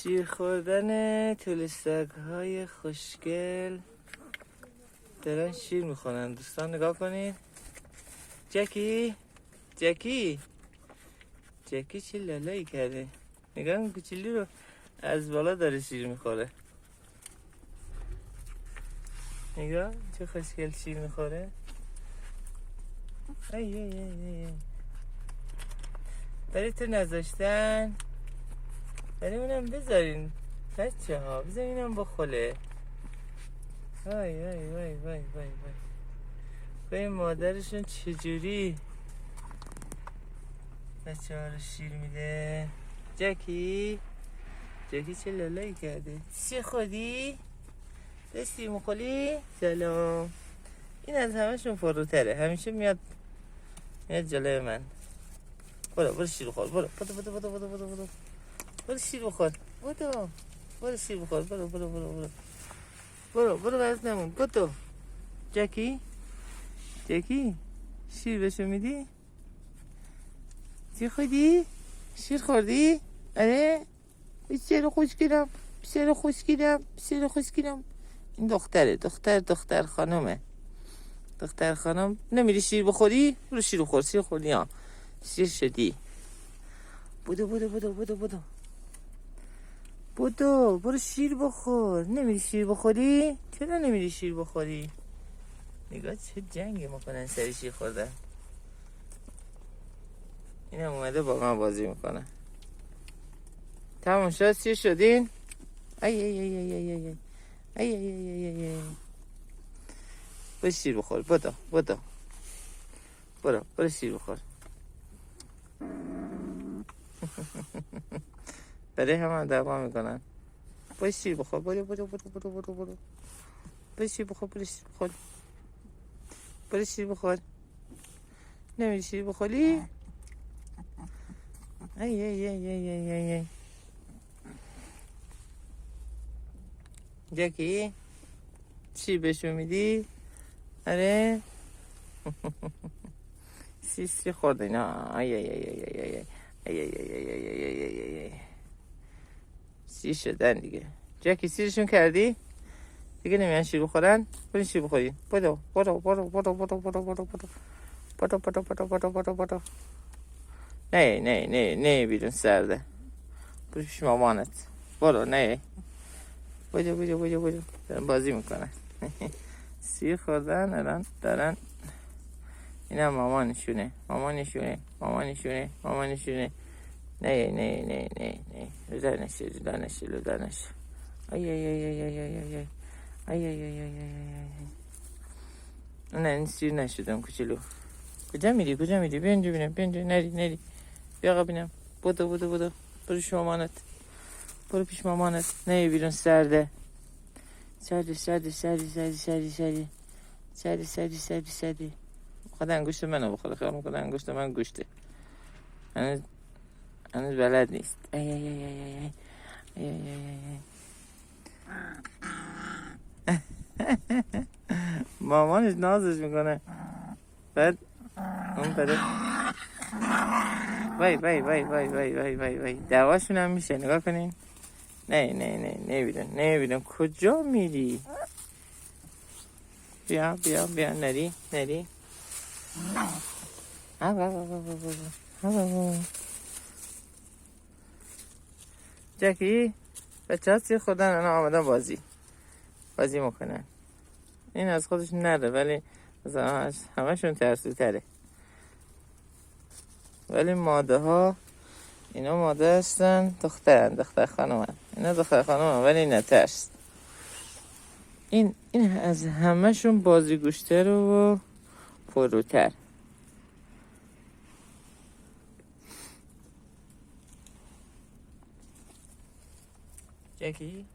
شیر خوردن تولستک های خوشگل دارن شیر میخورن. دوستان نگاه کنید. جکی چه لالایی کرده. نگاه اون کوچولی رو از بالا داره شیر میخوره. نگاه چه خوشگل شیر میخوره. ای برای تو نذاشتن. برای اونم بذارین بچه ها، بذارین اینم بخوله. وای به مادرشون چجوری بچه ها رو شیر میده. جکی چه لالایی کرده. چی خودی؟ دستی مخولی؟ سلام. این از همهشون فروتره. همیشه میاد جلوی من. برو شیر بخور. برو شیر بخور. برو شیر بخور. برو برس نمون. بدو. جکی شیر بهشو میدی؟ چی خودی؟ شیر خوردی؟ آره؟ بسیار خوشگیرم. این دختر خانمه. دختر خانم نمیری شیر بخوری؟ برو شیر بخور. شیر خوردی ها. شیر شدی. بدو برو شیر بخور. نمیری شیر بخوری؟ چرا نمیری شیر بخوری؟ نگاه چه جنگی میکنن سر شیر خوردن. اینم اومده با من بازی میکنه. تمام شد. شیر شدین؟ ای برو شیر بخور. برو شیر بخور. برای همه دعوا میکنن. برو شیر بخور. برو شیر بخور. برو شیر بخور. نمیری شیر بخوری؟ ای جکی شیر بهشون میدی؟ آره. شیر خورد اینا. ای شیر شدن دیگه. جکی شیرشون کردی؟ دیگه نمیان شیر بخورن؟ برین شیر بخورین. برو. نه بیرون سرده. برو پیش مامانت. برو. نه برو. دارن بازی میکنن. شیر خوردن الان دارن. اینا مامانشونه. نه لودر نشه. ای نه سیر نشدم کوچولو. کجا میری؟ بیا اینجا ببینم. نری. بیا آقا ببینم. بدو. برو پیش مامانت. نه بیرون سرده. سردی. خدا انگشت منو بخوره. خدا انگشت من گوشته. هنوز بلد نیست. ای مامانش نازش میکنه. بعد اون بده. وای دواشون هم میشه. نگاه کنین. نه بیرون. کجا میری؟ بیا نری. جکی بچه ها سیر خوردن. انا آمدن بازی میکنن. این از خودش نره ولی از همشون ترسو تره. ولی ماده ها اینا ماده هستن. دختر خانم هن. اینا دختر خانم هن ولی نترس. این از همشون بازیگوشتر و پروتر. جکی